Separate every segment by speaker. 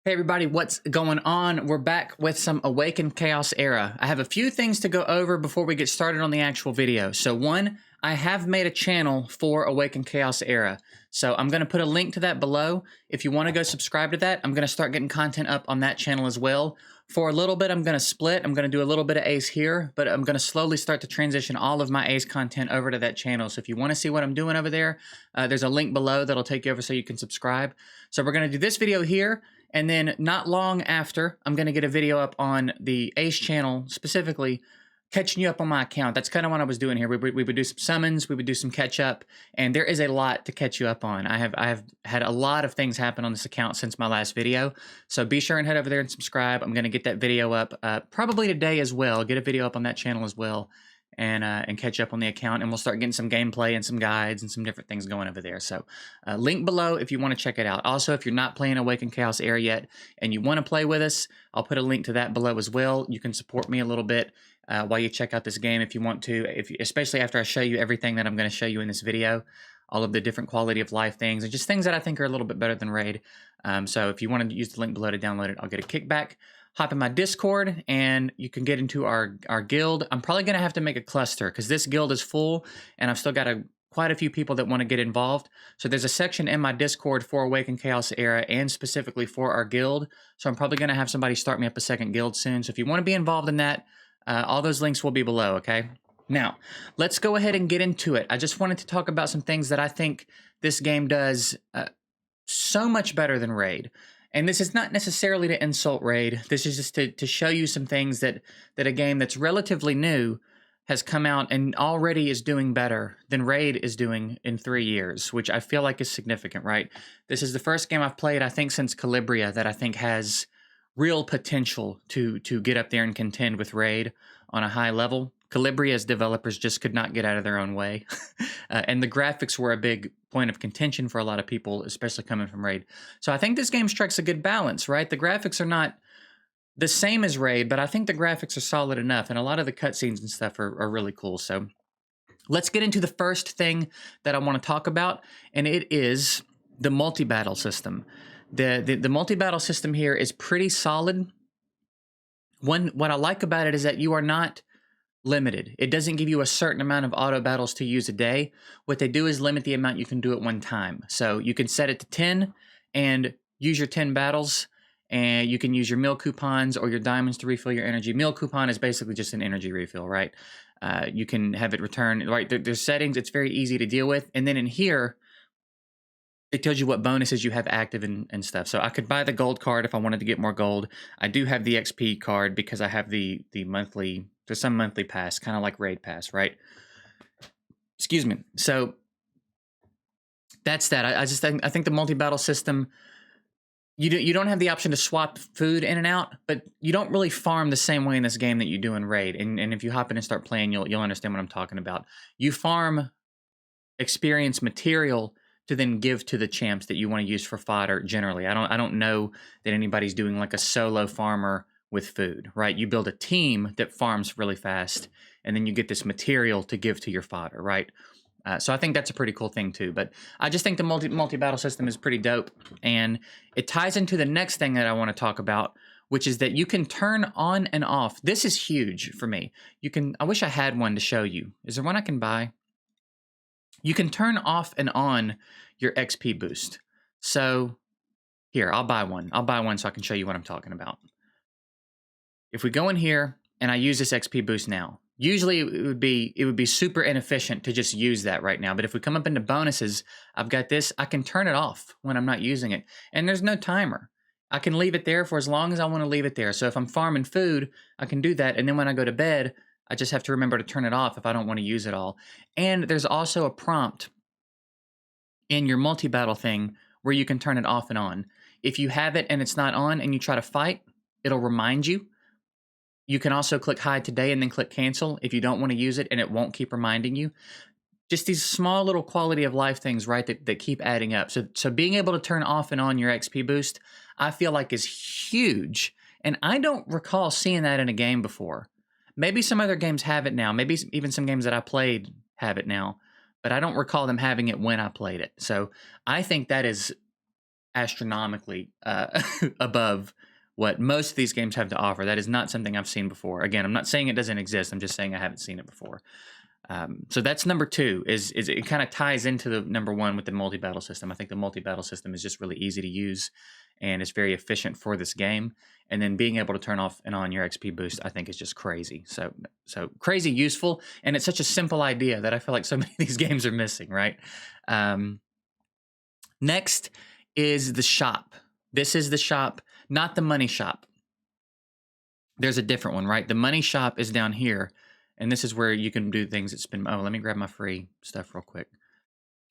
Speaker 1: Hey everybody, what's going on? We're back with some Awaken Chaos Era. I have a few things to go over before we get started on the actual video. So one, I have made a channel for Awaken Chaos Era. So I'm going to put a link to that below. If you want to go subscribe to that, I'm going to start getting content up on that channel as well. For a little bit, I'm going to split. I'm going to do a little bit of Ace here, but I'm going to slowly start to transition all of my Ace content over to that channel. So if you want to see what I'm doing over there, there's a link below that'll take you over so you can subscribe. So we're going to do this video here. And then not long after, I'm going to get a video up on the Ace channel, specifically catching you up on my account. That's kind of what I was doing here. We would do some summons, we would do some catch up, and there is a lot to catch you up on. I have had a lot of things happen on this account since my last video, so be sure and head over there and subscribe. I'm going to get that video up probably today as well. Get a video up on that channel as well. And catch up on the account, and we'll start getting some gameplay and some guides and some different things going over there. So link below if you want to check it out. Also, if you're not playing Awaken Chaos Era yet and you want to play with us, I'll put a link to that below as well. You can support me a little bit while you check out this game if you want to, especially after I show you everything that I'm going to show you in this video, all of the different quality of life things and just things that I think are a little bit better than Raid. So if you want to use the link below to download it, I'll get a kickback. Hop in my Discord, and you can get into our guild. I'm probably going to have to make a cluster because this guild is full, and I've still got quite a few people that want to get involved. So there's a section in my Discord for Awaken Chaos Era and specifically for our guild. So I'm probably going to have somebody start me up a second guild soon. So if you want to be involved in that, all those links will be below, okay? Now, let's go ahead and get into it. I just wanted to talk about some things that I think this game does so much better than Raid. And this is not necessarily to insult Raid. This is just to show you some things that a game that's relatively new has come out and already is doing better than Raid is doing in 3 years, which I feel like is significant, right? This is the first game I've played, I think, since Calibria that I think has real potential to get up there and contend with Raid on a high level. Calibria's developers just could not get out of their own way. And the graphics were a big point of contention for a lot of people, especially coming from Raid. So I think this game strikes a good balance, right? The graphics are not the same as Raid, but I think the graphics are solid enough, and a lot of the cutscenes and stuff are really cool. So let's get into the first thing that I want to talk about, and it is the multi-battle system. The multi-battle system here is pretty solid. What I like about it is that you are not limited. It doesn't give you a certain amount of auto battles to use a day. What they do is limit the amount you can do at one time. So you can set it to 10 and use your 10 battles, and you can use your meal coupons or your diamonds to refill your energy. Meal coupon is basically just an energy refill, right? You can have it return, right? There's settings. It's very easy to deal with. And then in here, it tells you what bonuses you have active and stuff. So I could buy the gold card if I wanted to get more gold. I do have the XP card because I have the monthly, there's some monthly pass, kind of like Raid Pass, right? Excuse me. So that's that. I think the multi-battle system, you don't have the option to swap food in and out, but you don't really farm the same way in this game that you do in Raid. And if you hop in and start playing, you'll understand what I'm talking about. You farm experience material to then give to the champs that you want to use for fodder generally. I don't know that anybody's doing like a solo farmer with food, right? You build a team that farms really fast, and then you get this material to give to your fodder, right? So I think that's a pretty cool thing too. But I just think the multi-battle system is pretty dope, and it ties into the next thing that I want to talk about, which is that you can turn on and off. This is huge for me. I wish I had one to show you. Is there one I can buy? You can turn off and on your XP boost. So here, I'll buy one. I'll buy one so I can show you what I'm talking about. If we go in here and I use this XP boost now, usually it would be super inefficient to just use that right now. But if we come up into bonuses, I've got this. I can turn it off when I'm not using it. And there's no timer. I can leave it there for as long as I want to leave it there. So if I'm farming food, I can do that. And then when I go to bed, I just have to remember to turn it off if I don't want to use it all. And there's also a prompt in your multi-battle thing where you can turn it off and on. If you have it and it's not on and you try to fight, it'll remind you. You can also click hide today and then click cancel if you don't want to use it, and it won't keep reminding you. Just these small little quality of life things, right, that keep adding up. So being able to turn off and on your XP boost, I feel like is huge. And I don't recall seeing that in a game before. Maybe some other games have it now. Maybe even some games that I played have it now. But I don't recall them having it when I played it. So I think that is astronomically above what most of these games have to offer. That is not something I've seen before. Again, I'm not saying it doesn't exist. I'm just saying I haven't seen it before. So that's number two. Is it kind of ties into the number one with the multi-battle system. I think the multi-battle system is just really easy to use, and it's very efficient for this game. And then being able to turn off and on your XP boost, I think is just crazy. So crazy useful, and it's such a simple idea that I feel like so many of these games are missing, right? Next is the shop. This is the shop, not the money shop. There's a different one, right? The money shop is down here, and this is where you can do things that spin. Oh, let me grab my free stuff real quick.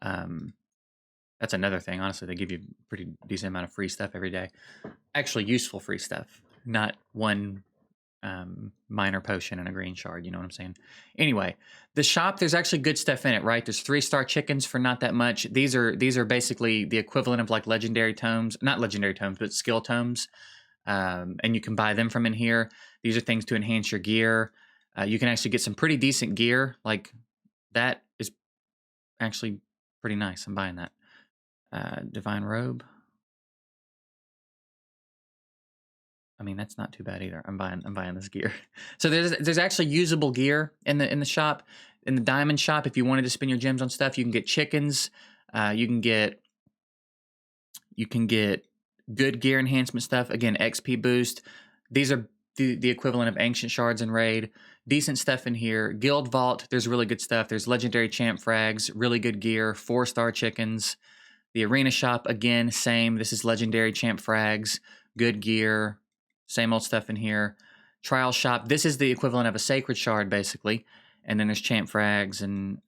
Speaker 1: That's another thing. Honestly, they give you a pretty decent amount of free stuff every day. Actually, useful free stuff, not one minor potion and a green shard. You know what I'm saying? Anyway, the shop, there's actually good stuff in it, right? There's 3-star chickens for not that much. These are basically the equivalent of like legendary tomes, not legendary tomes, but skill tomes. And you can buy them from in here. These are things to enhance your gear. You can actually get some pretty decent gear. Like that is actually pretty nice. I'm buying that. Divine robe. I mean, that's not too bad either. I'm buying this gear. So there's actually usable gear in the shop, in the diamond shop. If you wanted to spend your gems on stuff, you can get chickens. You can get good gear enhancement stuff. Again, XP boost. These are the equivalent of ancient shards in raid. Decent stuff in here. Guild vault. There's really good stuff. There's legendary champ frags. Really good gear. 4-star chickens. The arena shop, again, same. This is legendary champ frags. Good gear. Same old stuff in here. Trial shop. This is the equivalent of a sacred shard, basically. And then there's champ frags. And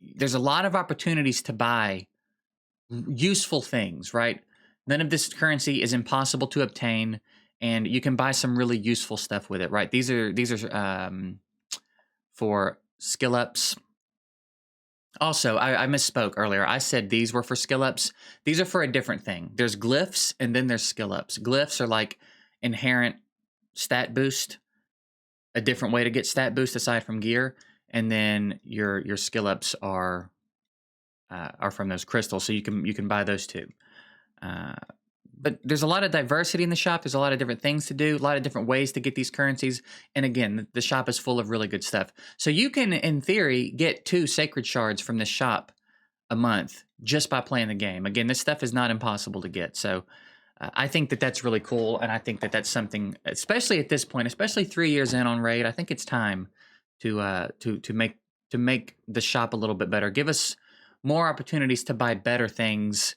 Speaker 1: there's a lot of opportunities to buy useful things, right? None of this currency is impossible to obtain, and you can buy some really useful stuff with it, right? These are for skill ups. Also, I misspoke earlier. I said these were for skill ups. These are for a different thing. There's glyphs, and then there's skill ups. Glyphs are like inherent stat boost, a different way to get stat boost aside from gear, and then your skill ups are from those crystals, so you can buy those too. But there's a lot of diversity in the shop. There's a lot of different things to do, a lot of different ways to get these currencies. And again, the shop is full of really good stuff. So you can, in theory, get 2 sacred shards from this shop a month just by playing the game. Again, this stuff is not impossible to get. So I think that that's really cool. And I think that that's something, especially at this point, especially 3 years in on Raid, I think it's time to make the shop a little bit better. Give us more opportunities to buy better things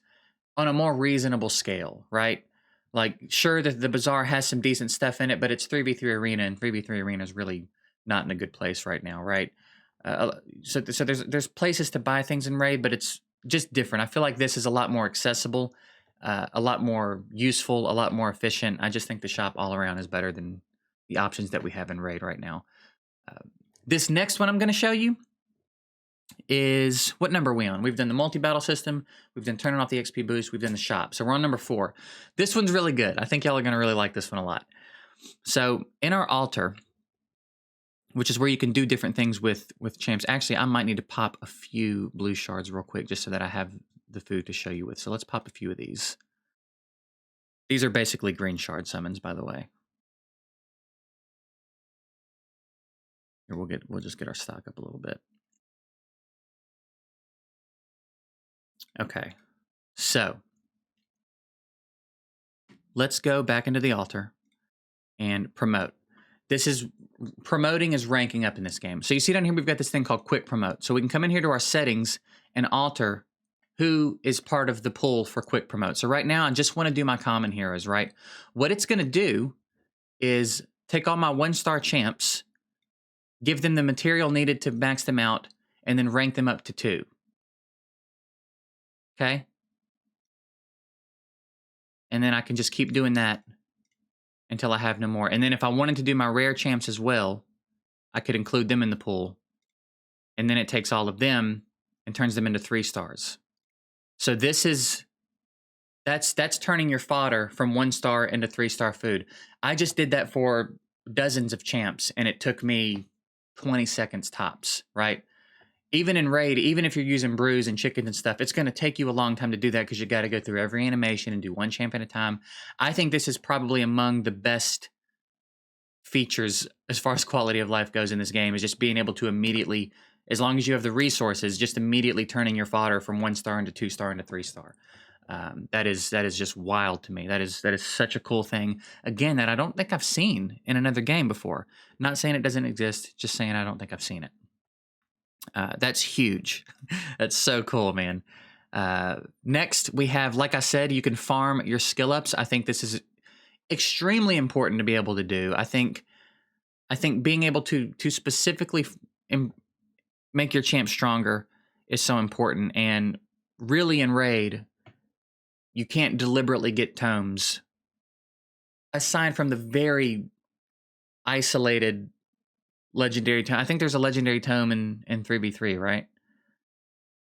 Speaker 1: on a more reasonable scale, right? Like, sure, the Bazaar has some decent stuff in it, but it's 3v3 Arena, and 3v3 Arena is really not in a good place right now, right? So there's places to buy things in Raid, but it's just different. I feel like this is a lot more accessible, a lot more useful, a lot more efficient. I just think the shop all around is better than the options that we have in Raid right now. This next one I'm going to show you is, what number are we on? We've done the multi-battle system, we've done turning off the XP boost, we've done the shop. So we're on number 4. This one's really good. I think y'all are going to really like this one a lot. So in our altar, which is where you can do different things with champs. Actually, I might need to pop a few blue shards real quick just so that I have the food to show you with. So let's pop a few of these. These are basically green shard summons, by the way. Here, we'll just get our stock up a little bit. Okay, so let's go back into the altar and promote. Promoting is ranking up in this game. So you see down here, we've got this thing called quick promote. So we can come in here to our settings and alter who is part of the pool for quick promote. So right now, I just want to do my common heroes, right? What it's going to do is take all my 1-star champs, give them the material needed to max them out, and then rank them up to 2. Okay? And then I can just keep doing that until I have no more. And then if I wanted to do my rare champs as well, I could include them in the pool. And then it takes all of them and turns them into 3 stars. So that's turning your fodder from 1-star into 3-star food. I just did that for dozens of champs, and it took me 20 seconds tops, right? Even in raid, even if you're using brews and chickens and stuff, it's going to take you a long time to do that because you got to go through every animation and do one champ at a time. I think this is probably among the best features as far as quality of life goes in this game, is just being able to immediately, as long as you have the resources, just immediately turning your fodder from 1-star into 2-star into 3-star. That is just wild to me. That is such a cool thing. Again, that I don't think I've seen in another game before. Not saying it doesn't exist, just saying I don't think I've seen it. That's huge. That's so cool, man. Next, we have, like I said, you can farm your skill ups. I think this is extremely important to be able to do. I think being able to specifically make your champ stronger is so important. And really, in raid, you can't deliberately get tomes aside from the very isolated legendary tome. I think there's a legendary tome in 3v3, right?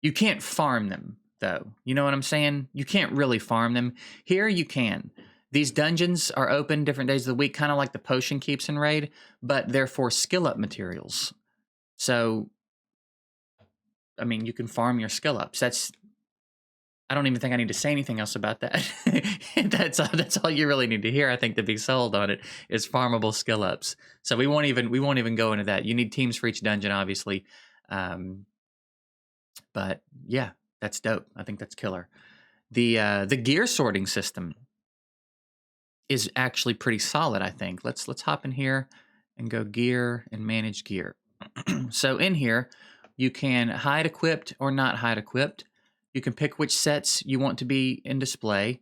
Speaker 1: You can't farm them, though. You know what I'm saying? You can't really farm them. Here you can. These dungeons are open different days of the week, kind of like the potion keeps in raid, but they're for skill up materials. So, I mean, you can farm your skill ups. I don't even think I need to say anything else about that. That's all you really need to hear, I think, to be sold on it, is farmable skill ups. So we won't even go into that. You need teams for each dungeon, obviously. But yeah, that's dope. I think that's killer. The gear sorting system is actually pretty solid, I think. Let's hop in here and go gear and manage gear. So in here, you can hide equipped or not hide equipped. You can pick which sets you want to be in display.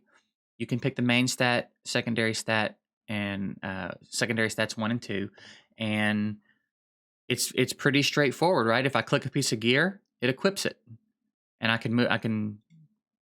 Speaker 1: You can pick the main stat, secondary stat, and secondary stats 1 and 2. And it's pretty straightforward, right? If I click a piece of gear, it equips it. And I can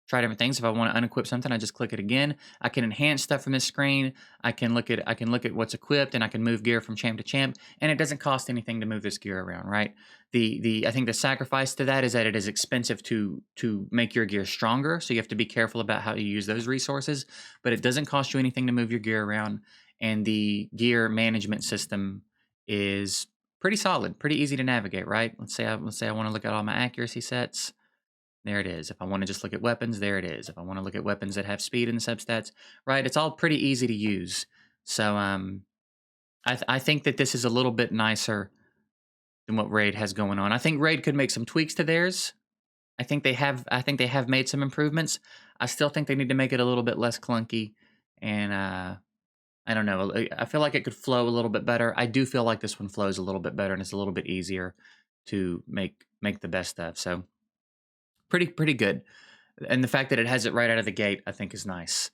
Speaker 1: try different things. If I want to unequip something, I just click it again. I can enhance stuff from this screen. I can look at what's equipped, and I can move gear from champ to champ, and it doesn't cost anything to move this gear around, right? I think the sacrifice to that is that it is expensive to make your gear stronger, so you have to be careful about how you use those resources, but it doesn't cost you anything to move your gear around, and the gear management system is pretty solid, pretty easy to navigate, right? Let's say I want to look at all my accuracy sets. There it is. If I want to just look at weapons, there it is. If I want to look at weapons that have speed in the substats, right? It's all pretty easy to use. So I think that this is a little bit nicer than what Raid has going on. I think Raid could make some tweaks to theirs. I think they have made some improvements. I still think they need to make it a little bit less clunky. And I don't know. I feel like it could flow a little bit better. I do feel like this one flows a little bit better and it's a little bit easier to make the best of. So pretty good. And the fact that it has it right out of the gate, I think, is nice.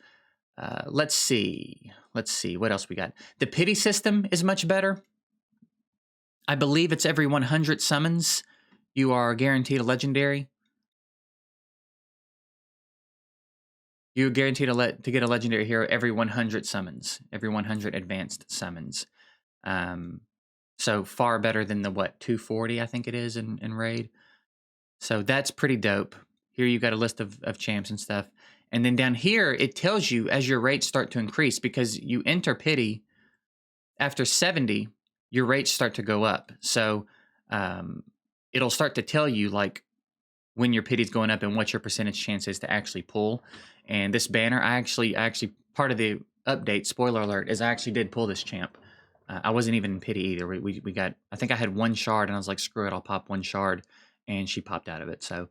Speaker 1: Let's see what else we got. The pity system is much better. I believe it's every 100 summons you are guaranteed a legendary. You're guaranteed to get a legendary hero every 100 summons, every 100 advanced summons. So far better than the 240 I think it is in raid. So that's pretty dope. Here you got a list of champs and stuff. And then down here, it tells you as your rates start to increase, because you enter pity, after 70, your rates start to go up. So it'll start to tell you like when your pity's going up and what your percentage chance is to actually pull. And this banner, I actually part of the update, spoiler alert, is I actually did pull this champ. I wasn't even in pity either. We got, I think I had 1 shard and I was like, screw it, I'll pop 1 shard. And she popped out of it. So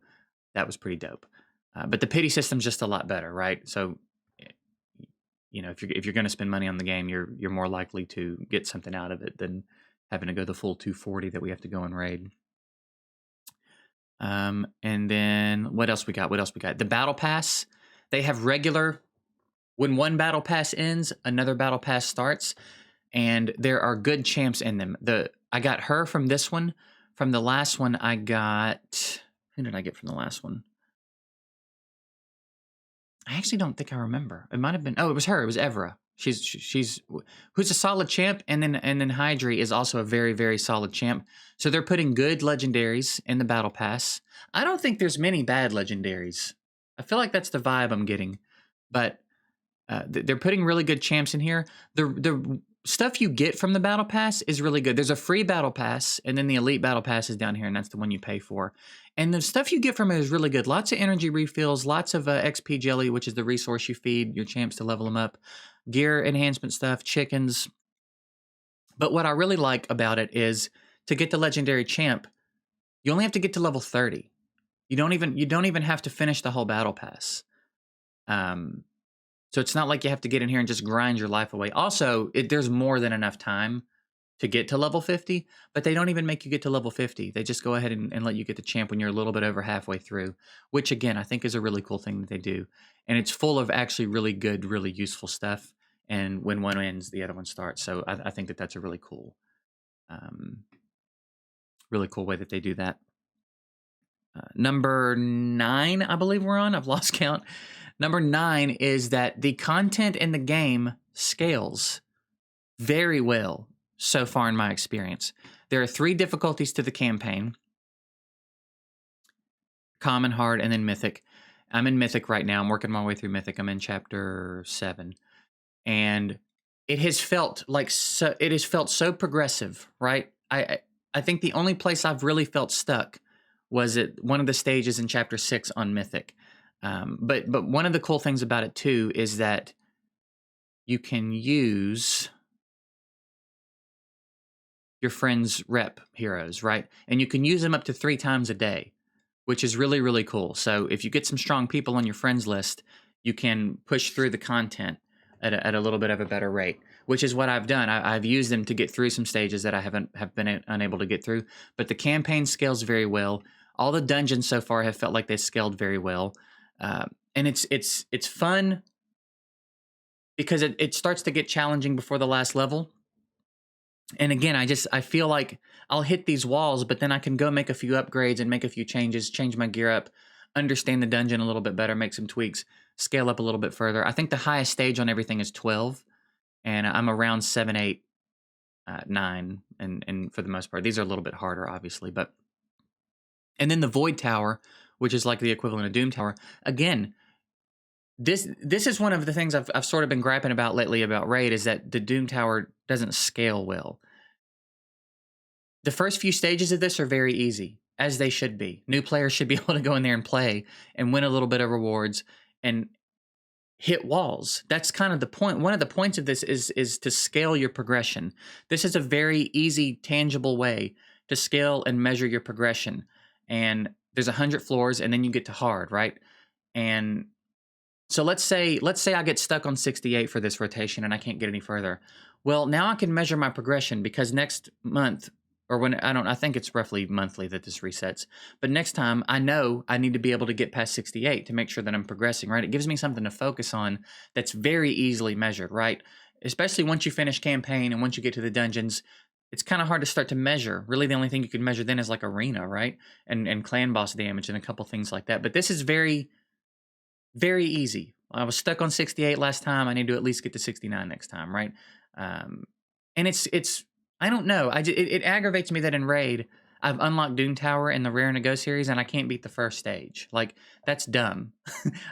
Speaker 1: that was pretty dope. But the pity system's just a lot better, right? So, you know, if you're going to spend money on the game, you're more likely to get something out of it than having to go the full 240 that we have to go in raid. And then what else we got? The battle pass. They have regular. When one battle pass ends, another battle pass starts, and there are good champs in them. I got her from this one. From the last one, I got... Who did I get from the last one? I actually don't think I remember. It might have been... Oh, it was her. It was Evra. She's who's a solid champ, and then Hydri is also a very, very solid champ. So they're putting good legendaries in the battle pass. I don't think there's many bad legendaries. I feel like that's the vibe I'm getting. But they're putting really good champs in here. The stuff you get from the battle pass is really good. There's a free battle pass, and then the elite battle pass is down here, and that's the one you pay for. And the stuff you get from it is really good. Lots of energy refills, lots of XP jelly, which is the resource you feed your champs to level them up, gear enhancement stuff, chickens. But what I really like about it is to get the legendary champ, you only have to get to level 30. You don't even have to finish the whole battle pass. So it's not like you have to get in here and just grind your life away. Also, there's more than enough time to get to level 50, but they don't even make you get to level 50. They just go ahead and let you get the champ when you're a little bit over halfway through, which again, I think is a really cool thing that they do. And it's full of actually really good, really useful stuff. And when one ends, the other one starts. So I think that that's a really cool way that they do that. Number 9, I believe we're on. I've lost count. Number 9 is that the content in the game scales very well so far in my experience. There are 3 difficulties to the campaign. Common, hard, and then mythic. I'm in mythic right now. I'm working my way through mythic. I'm in chapter 7. And it has felt so progressive, right? I think the only place I've really felt stuck was at one of the stages in chapter 6 on mythic. But one of the cool things about it too is that you can use your friend's rep heroes, right? And you can use them up to 3 times a day, which is really, really cool. So if you get some strong people on your friends list, you can push through the content at a little bit of a better rate, which is what I've done. I've used them to get through some stages that I have been unable to get through. But the campaign scales very well. All the dungeons so far have felt like they scaled very well. And it's fun because it starts to get challenging before the last level. And again, I feel like I'll hit these walls, but then I can go make a few upgrades and make a few changes, change my gear up, understand the dungeon a little bit better, make some tweaks, scale up a little bit further. I think the highest stage on everything is 12, and I'm around 7, 8, 9, and for the most part. These are a little bit harder, obviously, but... And then the Void Tower, which is like the equivalent of Doom Tower. Again, this is one of the things I've sort of been griping about lately about Raid, is that the Doom Tower doesn't scale well. The first few stages of this are very easy, as they should be. New players should be able to go in there and play and win a little bit of rewards and hit walls. That's kind of the point. One of the points of this is to scale your progression. This is a very easy, tangible way to scale and measure your progression. And there's 100 floors, and then you get to hard, right? And so let's say I get stuck on 68 for this rotation and I can't get any further. Well, now I can measure my progression, because next month, or when I think it's roughly monthly that this resets. But next time, I know I need to be able to get past 68 to make sure that I'm progressing, right? It gives me something to focus on that's very easily measured, right? Especially once you finish campaign and once you get to the dungeons, it's kind of hard to start to measure. Really, the only thing you can measure then is like arena, right? And clan boss damage and a couple things like that. But this is very, very easy. I was stuck on 68 last time. I need to at least get to 69 next time, right? And it's I don't know. It aggravates me that in Raid, I've unlocked Doom Tower in the Rare and Go series, and I can't beat the first stage. Like, that's dumb.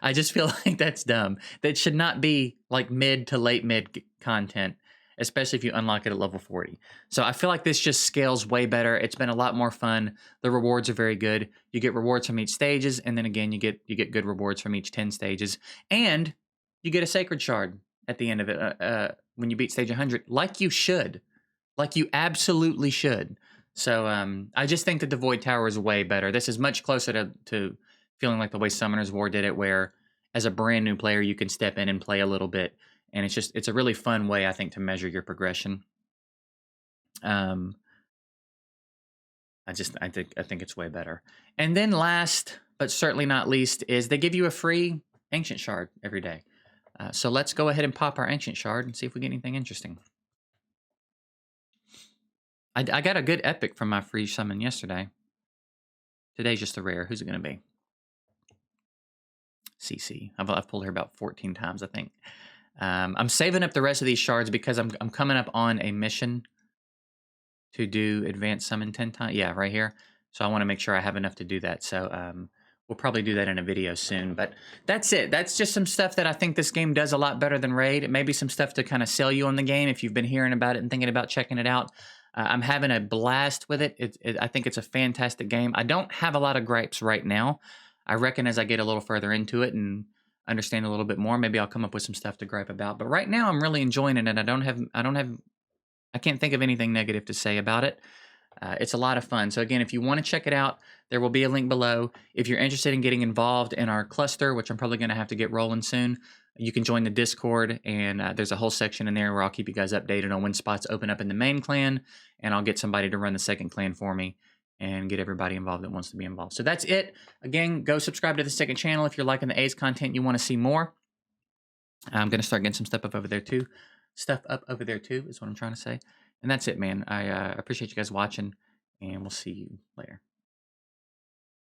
Speaker 1: I just feel like that's dumb. That should not be like mid to late mid content, especially if you unlock it at level 40. So I feel like this just scales way better. It's been a lot more fun. The rewards are very good. You get rewards from each stages, and then again, you get good rewards from each 10 stages. And you get a Sacred Shard at the end of it when you beat stage 100, like you should. Like you absolutely should. So I just think that the Void Tower is way better. This is much closer to feeling like the way Summoner's War did it, where as a brand new player, you can step in and play a little bit. And it's a really fun way, I think, to measure your progression. I think it's way better. And then last, but certainly not least, is they give you a free Ancient Shard every day. So let's go ahead and pop our Ancient Shard and see if we get anything interesting. I got a good epic from my free summon yesterday. Today's just a rare. Who's it going to be? CC. I've pulled her about 14 times, I think. I'm saving up the rest of these shards because I'm coming up on a mission to do advanced summon 10 times. Yeah, right here. So I want to make sure I have enough to do that. So we'll probably do that in a video soon. But that's it. That's just some stuff that I think this game does a lot better than Raid. Maybe some stuff to kind of sell you on the game if you've been hearing about it and thinking about checking it out. I'm having a blast with it. I think it's a fantastic game. I don't have a lot of gripes right now. I reckon as I get a little further into it and understand a little bit more, maybe I'll come up with some stuff to gripe about. But right now, I'm really enjoying it, and I can't think of anything negative to say about it. It's a lot of fun. So again, if you want to check it out, there will be a link below. If you're interested in getting involved in our cluster, which I'm probably going to have to get rolling soon, you can join the Discord, and there's a whole section in there where I'll keep you guys updated on when spots open up in the main clan, and I'll get somebody to run the second clan for me and get everybody involved that wants to be involved. So that's it. Again, go subscribe to the second channel if you're liking the A's content, you want to see more. I'm going to start getting some stuff up over there too. Stuff up over there too is what I'm trying to say. And that's it, man. I appreciate you guys watching, and we'll see you later.